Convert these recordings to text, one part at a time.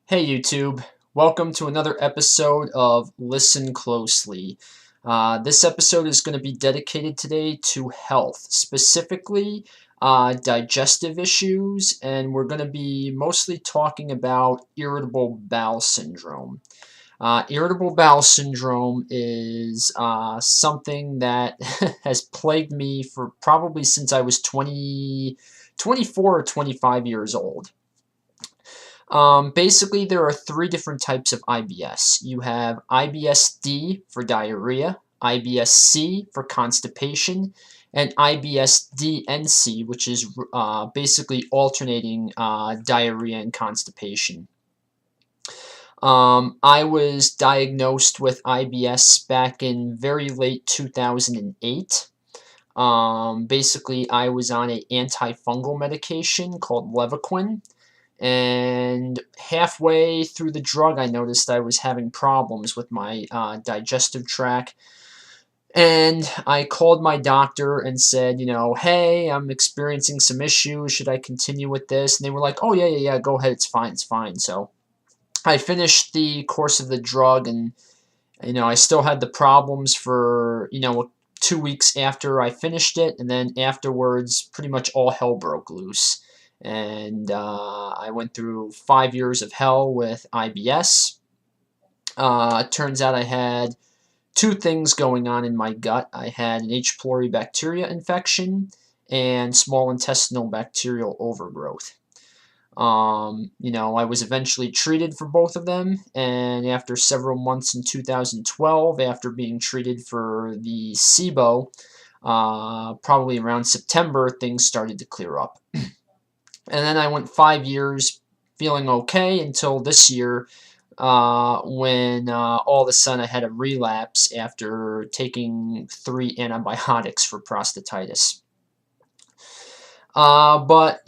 Hey YouTube, welcome to another episode of Listen Closely. This episode is going to be dedicated today to health, specifically digestive issues, and we're going to be mostly talking about irritable bowel syndrome. Irritable bowel syndrome is something that has plagued me for probably since I was 24 or 25 years old. Basically, there are three different types of IBS. You have IBS-D for diarrhea, IBS-C for constipation, and IBS-D and C, which is basically alternating diarrhea and constipation. I was diagnosed with IBS back in very late 2008. Basically, I was on an antifungal medication called Levaquin. And halfway through the drug, I noticed I was having problems with my digestive tract. And I called my doctor and said, hey, I'm experiencing some issues. Should I continue with this? And they were like, oh, yeah, go ahead. It's fine, it's fine. So I finished the course of the drug, and, I still had the problems for, 2 weeks after I finished it. And then afterwards, pretty much all hell broke loose. And I went through 5 years of hell with IBS. Turns out I had two things going on in my gut. I had an H. pylori bacteria infection and small intestinal bacterial overgrowth. I was eventually treated for both of them, and after several months in 2012, after being treated for the SIBO, probably around September, things started to clear up. And then I went 5 years feeling okay until this year when all of a sudden I had a relapse after taking 3 antibiotics for prostatitis. But,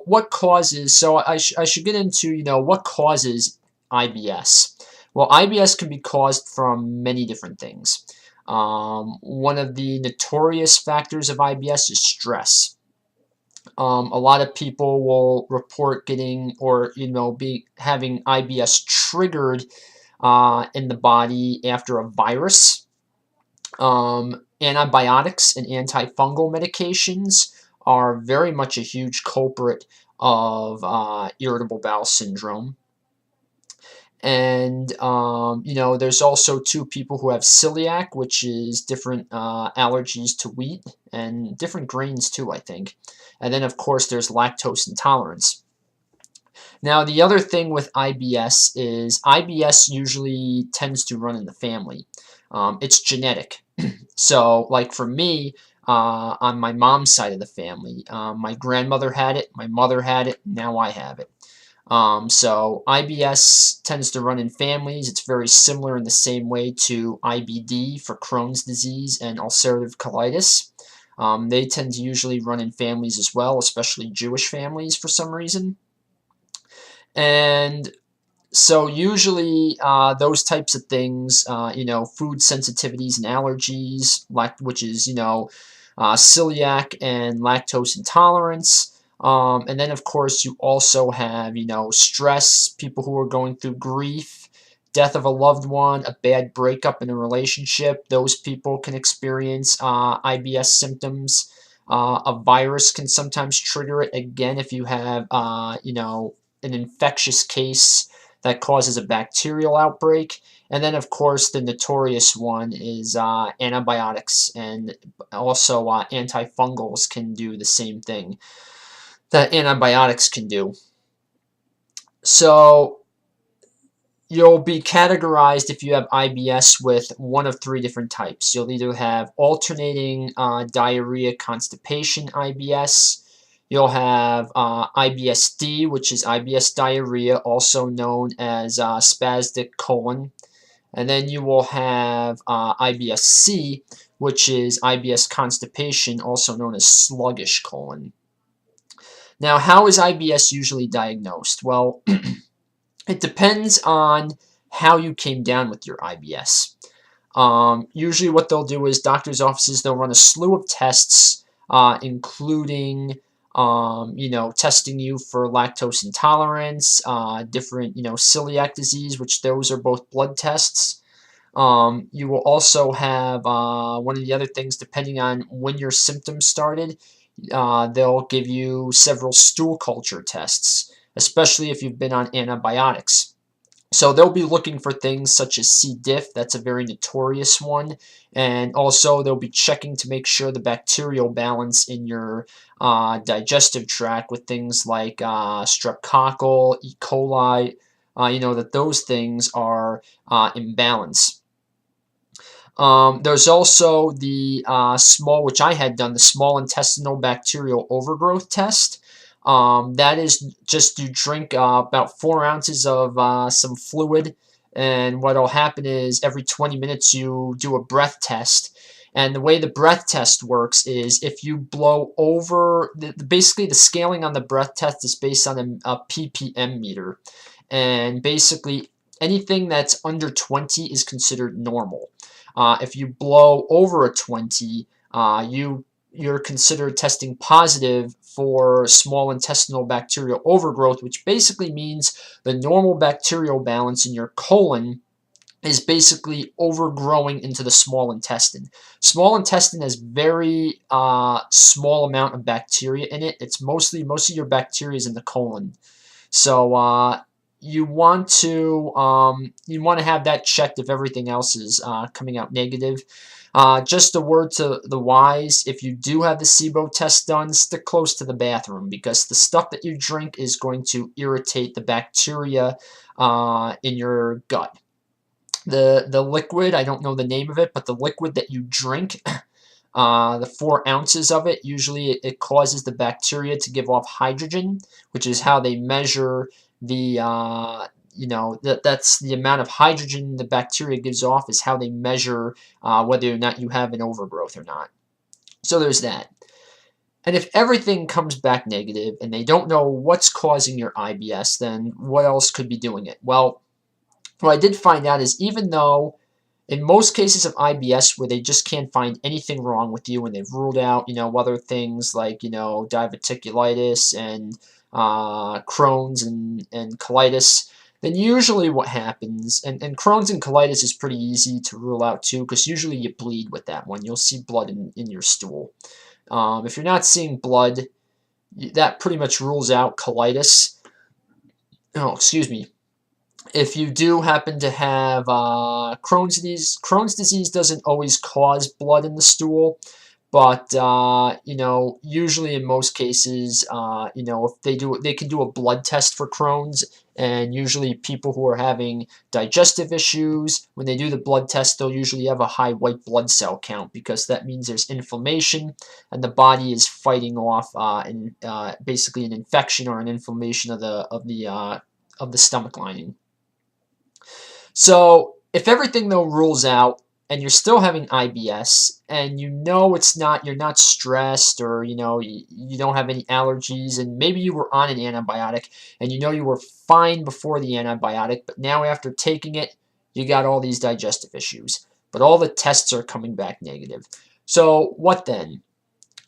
what causes, so I should get into, what causes IBS. Well, IBS can be caused from many different things. One of the notorious factors of IBS is stress. A lot of people will report getting or having IBS triggered in the body after a virus. Antibiotics and antifungal medications are very much a huge culprit of irritable bowel syndrome. And, there's also two people who have celiac, which is different allergies to wheat and different grains too, I think. And then, of course, there's lactose intolerance. Now, the other thing with IBS is IBS usually tends to run in the family. It's genetic. So, like for me, on my mom's side of the family, my grandmother had it, my mother had it, now I have it. So IBS tends to run in families. It's very similar in the same way to IBD for Crohn's disease and ulcerative colitis. They tend to usually run in families as well, especially Jewish families for some reason. And so usually those types of things, food sensitivities and allergies, which is, celiac and lactose intolerance. And then, of course, you also have, stress, people who are going through grief, death of a loved one, a bad breakup in a relationship. Those people can experience IBS symptoms. A virus can sometimes trigger it. Again, if you have, an infectious case that causes a bacterial outbreak. And then, of course, the notorious one is antibiotics, and also antifungals can do the same thing that antibiotics can do. So you'll be categorized if you have IBS with one of three different types. You'll either have alternating diarrhea constipation IBS. You'll have IBS-D, which is IBS diarrhea, also known as spastic colon. And then you will have IBS-C, which is IBS constipation, also known as sluggish colon. Now, how is IBS usually diagnosed? Well, it depends on how you came down with your IBS. Usually what they'll do is doctors' offices, they'll run a slew of tests, including testing you for lactose intolerance, different, celiac disease, which those are both blood tests. You will also have one of the other things, depending on when your symptoms started, they'll give you several stool culture tests, especially if you've been on antibiotics. So they'll be looking for things such as C. diff, that's a very notorious one, and also they'll be checking to make sure the bacterial balance in your digestive tract with things like streptococcal, E. coli, that those things are in balance. There's also the which I had done, the small intestinal bacterial overgrowth test. That is just you drink about 4 ounces of some fluid, and what'll happen is every 20 minutes you do a breath test. And the way the breath test works is if you blow over, basically the scaling on the breath test is based on a ppm meter. And basically anything that's under 20 is considered normal. If you blow over a 20, you're considered testing positive for small intestinal bacterial overgrowth, which basically means the normal bacterial balance in your colon is basically overgrowing into the small intestine. Small intestine has very small amount of bacteria in it. It's most of your bacteria is in the colon. So you want to have that checked if everything else is coming out negative. Just a word to the wise: if you do have the SIBO test done, stick close to the bathroom, because the stuff that you drink is going to irritate the bacteria in your gut. The liquid, I don't know the name of it, but the liquid that you drink, the 4 ounces of it, usually it causes the bacteria to give off hydrogen, which is how they measure the that's the amount of hydrogen the bacteria gives off, is how they measure whether or not you have an overgrowth or not. So there's that. And if everything comes back negative and they don't know what's causing your IBS, then what else could be doing it? Well, what I did find out is, even though in most cases of IBS where they just can't find anything wrong with you and they've ruled out, other things like, diverticulitis and Crohn's and colitis, then usually what happens, and Crohn's and colitis is pretty easy to rule out too, because usually you bleed with that one. You'll see blood in your stool. If you're not seeing blood, that pretty much rules out colitis. Oh, excuse me. If you do happen to have Crohn's disease doesn't always cause blood in the stool, but usually in most cases, if they can do a blood test for Crohn's, and usually people who are having digestive issues, when they do the blood test, they'll usually have a high white blood cell count, because that means there's inflammation and the body is fighting off basically an infection or an inflammation of the stomach lining. So if everything though rules out and you're still having IBS, and you're not stressed, or you don't have any allergies, and maybe you were on an antibiotic and you were fine before the antibiotic, but now after taking it you got all these digestive issues, but all the tests are coming back negative. So what then?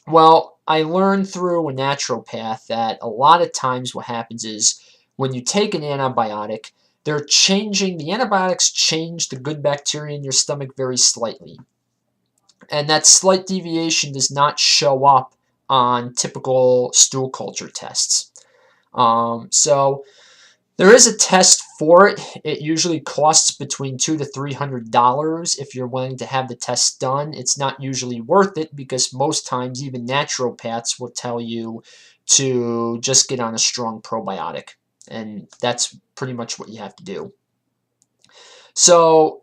Well, I learned through a naturopath that a lot of times what happens is, when you take an antibiotic, the antibiotics change the good bacteria in your stomach very slightly. And that slight deviation does not show up on typical stool culture tests. So there is a test for it. It usually costs between $200 to $300 if you're willing to have the test done. It's not usually worth it, because most times even naturopaths will tell you to just get on a strong probiotic. And that's pretty much what you have to do. So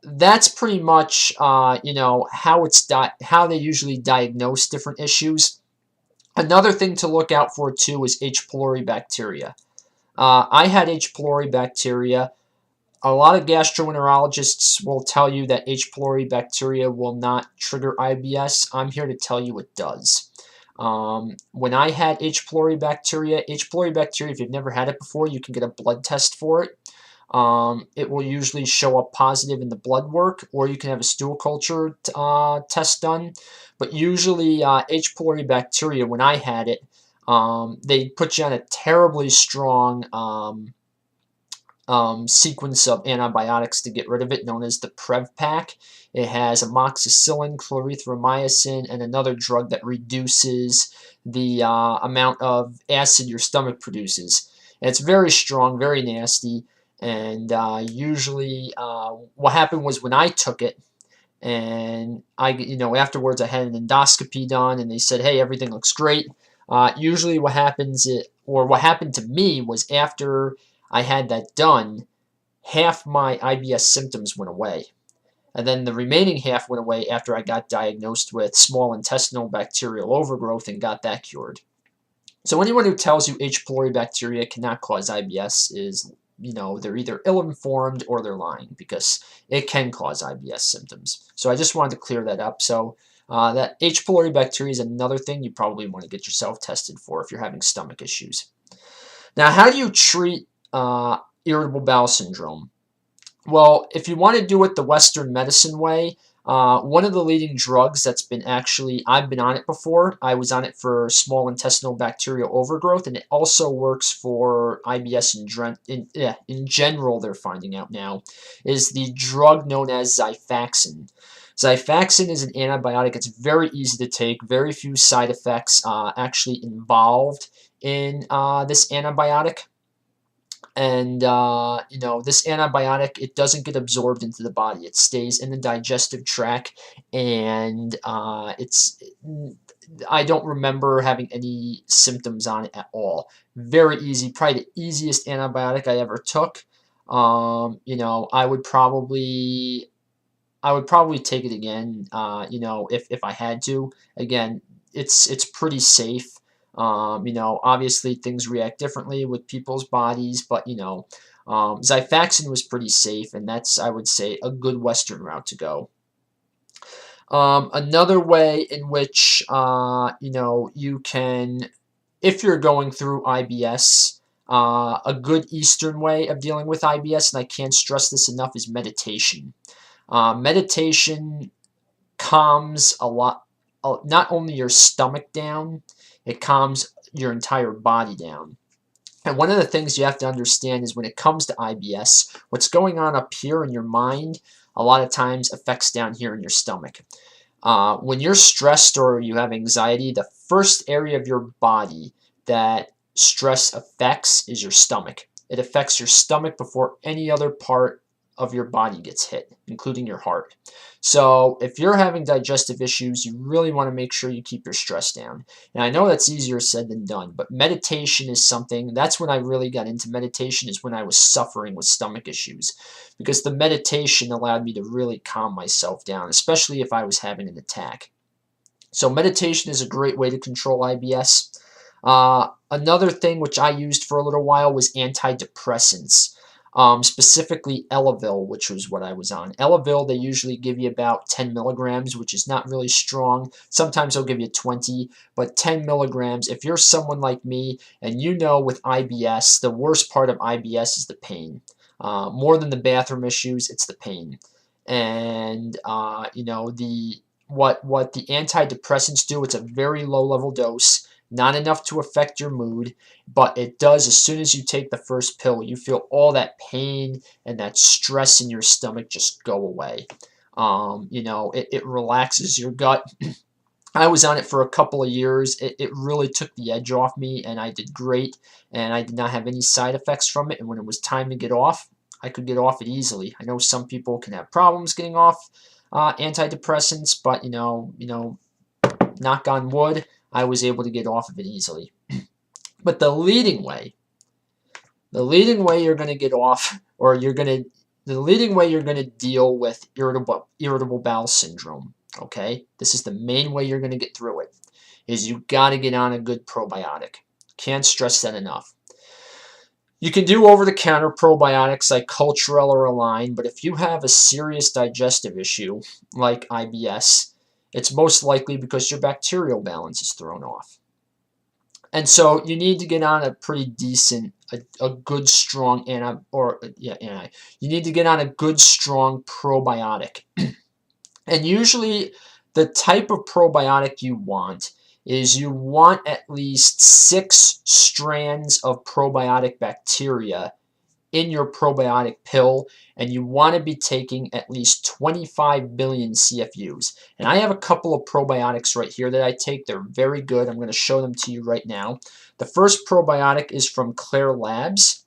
that's pretty much how they usually diagnose different issues. Another thing to look out for too is H. pylori bacteria. I had H. pylori bacteria. A lot of gastroenterologists will tell you that H. pylori bacteria will not trigger IBS. I'm here to tell you it does. When I had H. pylori bacteria, if you've never had it before, you can get a blood test for it. It will usually show up positive in the blood work, or you can have a stool culture test done. But usually H. pylori bacteria, when I had it, They put you on a terribly strong sequence of antibiotics to get rid of it, known as the Prev Pack. It has amoxicillin, clarithromycin, and another drug that reduces the amount of acid your stomach produces. And it's very strong, very nasty, and usually what happened was when I took it, and afterwards I had an endoscopy done, and they said, hey, everything looks great. Usually what happens, or what happened to me, was after I had that done, half my IBS symptoms went away. And then the remaining half went away after I got diagnosed with small intestinal bacterial overgrowth and got that cured. So anyone who tells you H. pylori bacteria cannot cause IBS is, they're either ill-informed or they're lying, because it can cause IBS symptoms. So I just wanted to clear that up. So that H. pylori bacteria is another thing you probably want to get yourself tested for if you're having stomach issues. Now, how do you treat irritable bowel syndrome? Well, if you want to do it the Western medicine way, one of the leading drugs that's been I've been on it before. I was on it for small intestinal bacterial overgrowth, and it also works for IBS in general, they're finding out now, is the drug known as Xifaxan. Xifaxan is an antibiotic. It's very easy to take, very few side effects actually involved in this antibiotic. And this antibiotic, it doesn't get absorbed into the body. It stays in the digestive tract, and I don't remember having any symptoms on it at all. Very easy, probably the easiest antibiotic I ever took. I would probably take it again, if I had to. Again, it's pretty safe. Obviously things react differently with people's bodies, but Xifaxan was pretty safe, and that's, I would say, a good Western route to go. Another way in which you can, if you're going through IBS, a good Eastern way of dealing with IBS, and I can't stress this enough, is meditation. Meditation calms not only your stomach down, it calms your entire body down. And one of the things you have to understand is when it comes to IBS, what's going on up here in your mind a lot of times affects down here in your stomach. When you're stressed or you have anxiety, the first area of your body that stress affects is your stomach. It affects your stomach before any other part of your body gets hit, including your heart. So if you're having digestive issues, you really want to make sure you keep your stress down. And I know that's easier said than done, but meditation is something, that's when I really got into meditation, is when I was suffering with stomach issues, because the meditation allowed me to really calm myself down, especially if I was having an attack. So meditation is a great way to control IBS. Another thing which I used for a little while was antidepressants. Specifically Elavil, which was what I was on. Elavil, they usually give you about 10 milligrams, which is not really strong. Sometimes they'll give you 20, but 10 milligrams. If you're someone like me, and with IBS, the worst part of IBS is the pain. More than the bathroom issues, it's the pain. And, what the antidepressants do, it's a very low-level dose. Not enough to affect your mood, but it does. As soon as you take the first pill, you feel all that pain and that stress in your stomach just go away. It relaxes your gut. I was on it for a couple of years. It really took the edge off me, and I did great, and I did not have any side effects from it. And when it was time to get off, I could get off it easily. I know some people can have problems getting off antidepressants, but knock on wood, I was able to get off of it easily. But the leading way you're going to get off, or the leading way you're going to deal with irritable bowel syndrome, okay? This is the main way you're going to get through it, is you got to get on a good probiotic. Can't stress that enough. You can do over-the-counter probiotics like Culturelle or Align, but if you have a serious digestive issue like IBS, it's most likely because your bacterial balance is thrown off. And so you need to get on a pretty decent, a good strong you need to get on a good strong probiotic. And usually the type of probiotic you want is you want at least 6 strands of probiotic bacteria in your probiotic pill, and you want to be taking at least 25 billion CFUs. And I have a couple of probiotics right here that I take. They're very good. I'm going to show them to you right now. The first probiotic is from Claire Labs.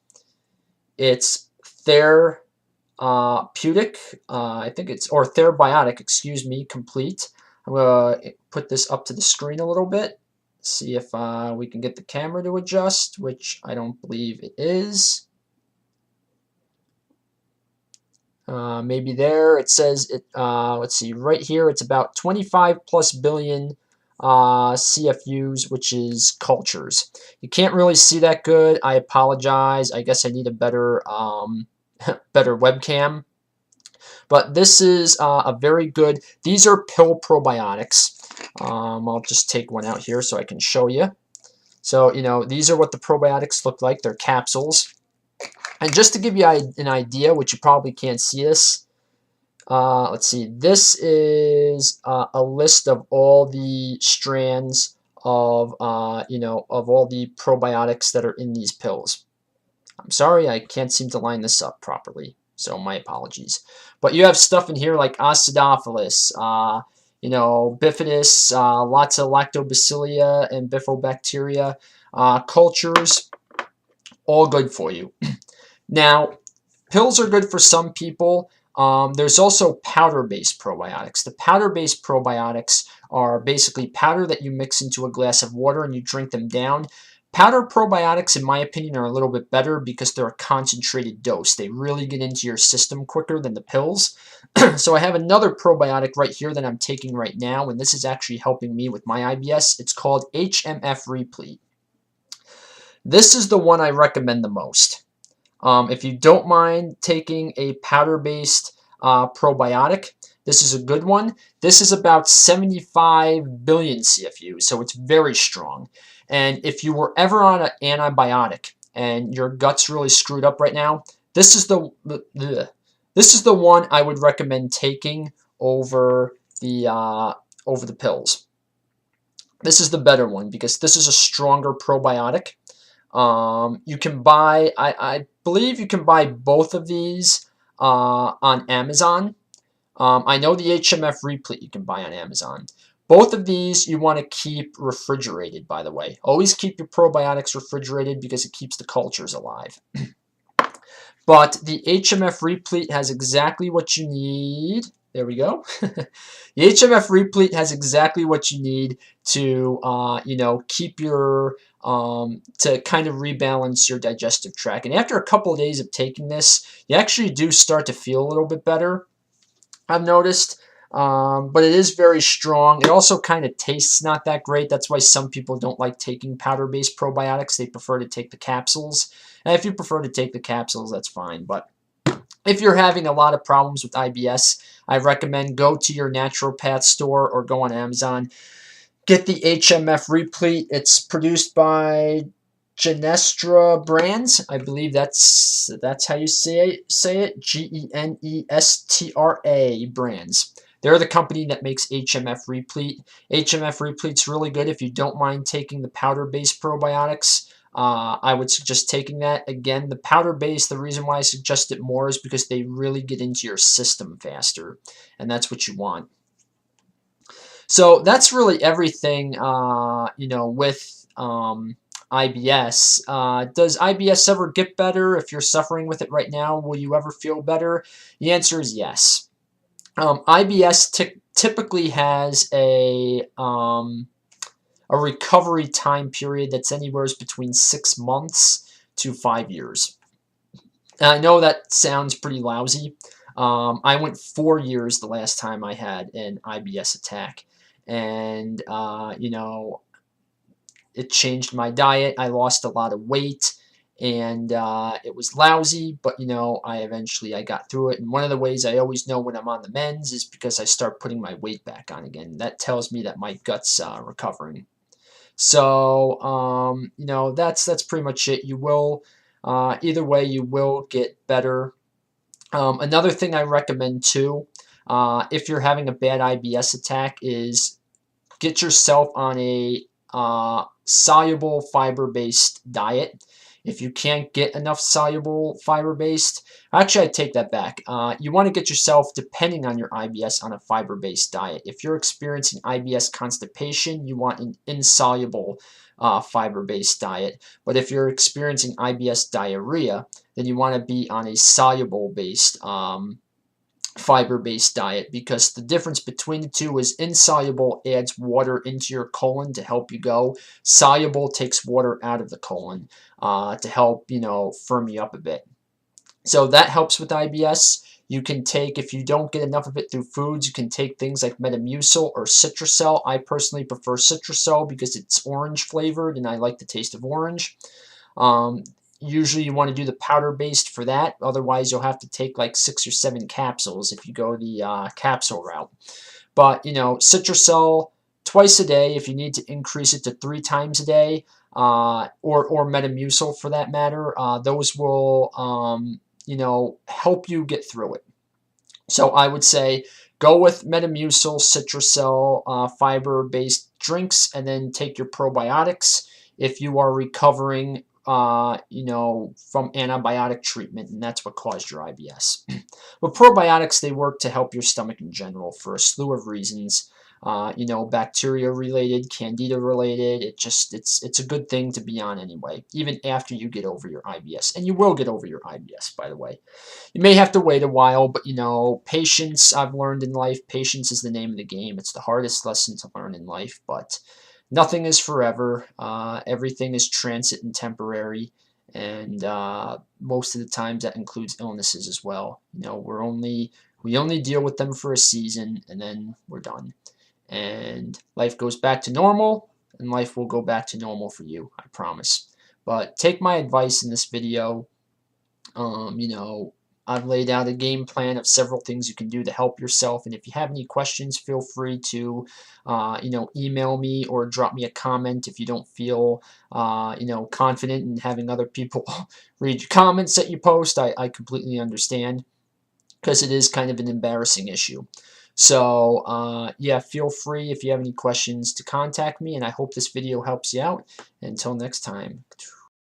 It's Therapeutic, I think it's, or Therabiotic, excuse me, complete. I'm going to put this up to the screen a little bit, see if we can get the camera to adjust, which I don't believe it is. Maybe there it says it. Let's see, right here it's about 25 plus billion CFUs, which is cultures. You can't really see that good. I apologize. I guess I need a better better webcam. But this is a very good. These are pill probiotics. I'll just take one out here so I can show you. So these are what the probiotics look like. They're capsules. And just to give you an idea, which you probably can't see this, let's see, this is a list of all the strands of, of all the probiotics that are in these pills. I'm sorry, I can't seem to line this up properly, so my apologies. But you have stuff in here like Acidophilus, Bifidus, lots of Lactobacillia and Bifidobacteria, cultures, all good for you. Now, pills are good for some people. There's also powder-based probiotics. The powder-based probiotics are basically powder that you mix into a glass of water and you drink them down. Powder probiotics, in my opinion, are a little bit better because they're a concentrated dose. They really get into your system quicker than the pills. So I have another probiotic right here that I'm taking right now, and this is actually helping me with my IBS. It's called HMF Replete. This is the one I recommend the most. If you don't mind taking a powder-based probiotic, this is a good one. This is about 75 billion CFU, so it's very strong. And if you were ever on an antibiotic and your gut's really screwed up right now, this is the one I would recommend taking over the pills. This is the better one because this is a stronger probiotic. You can buy, I believe you can buy both of these on Amazon. I know the HMF Replete you can buy on Amazon. Both of these you want to keep refrigerated, by the way. Always keep your probiotics refrigerated because it keeps the cultures alive. But the HMF Replete has exactly what you need. There we go. The HMF Replete has exactly what you need to, keep your, to kind of rebalance your digestive tract. And after a couple of days of taking this, you actually do start to feel a little bit better, I've noticed. But it is very strong. It also kind of tastes not that great. That's why some people don't like taking powder-based probiotics. They prefer to take the capsules. And if you prefer to take the capsules, that's fine. But if you're having a lot of problems with IBS, I recommend go to your naturopath store or go on Amazon. Get the HMF Replete. It's produced by Genestra Brands. I believe that's how you say it. Genestra Brands. They're the company that makes HMF Replete. HMF Replete's really good if you don't mind taking the powder-based probiotics. I would suggest taking that. Again, the powder-based, the reason why I suggest it more is because they really get into your system faster, and that's what you want. So that's really everything, with IBS. Does IBS ever get better? If you're suffering with it right now, will you ever feel better? The answer is yes. IBS typically has a recovery time period that's anywhere between 6 months to 5 years. And I know that sounds pretty lousy. I went 4 years the last time I had an IBS attack. And, it changed my diet. I lost a lot of weight. And it was lousy, but I got through it. And one of the ways I always know when I'm on the mends is because I start putting my weight back on again. That tells me that my gut's recovering. So that's pretty much it. You will either way you will get better. Another thing I recommend too, if you're having a bad IBS attack, is get yourself on a soluble fiber-based diet. If you can't get enough soluble fiber-based, actually I take that back. You want to get yourself, depending on your IBS, on a fiber-based diet. If you're experiencing IBS constipation, you want an insoluble fiber-based diet. But if you're experiencing IBS diarrhea, then you want to be on a soluble-based fiber-based diet, because the difference between the two is insoluble adds water into your colon to help you go. Soluble takes water out of the colon to help, firm you up a bit. So that helps with IBS. You can take, if you don't get enough of it through foods, you can take things like Metamucil or Citracel. I personally prefer Citracel because it's orange flavored and I like the taste of orange. Usually you want to do the powder based for that. Otherwise, you'll have to take like 6 or 7 capsules if you go the capsule route. But, Citracel twice a day if you need to increase it to 3 times a day, or Metamucil for that matter. Those will, help you get through it. So I would say go with Metamucil, Citracel, fiber-based drinks, and then take your probiotics if you are recovering from antibiotic treatment, and that's what caused your IBS. But probiotics, they work to help your stomach in general for a slew of reasons. Bacteria related, candida related. It's a good thing to be on anyway, even after you get over your IBS. And you will get over your IBS, by the way. You may have to wait a while, but patience, I've learned in life, patience is the name of the game. It's the hardest lesson to learn in life, but nothing is forever. Everything is transit and temporary, and most of the times that includes illnesses as well. We only deal with them for a season, and then we're done. And life goes back to normal, and life will go back to normal for you, I promise. But take my advice in this video. I've laid out a game plan of several things you can do to help yourself, and if you have any questions, feel free to email me or drop me a comment if you don't feel confident in having other people read your comments that you post. I completely understand, because it is kind of an embarrassing issue. So yeah, feel free if you have any questions to contact me, and I hope this video helps you out. Until next time.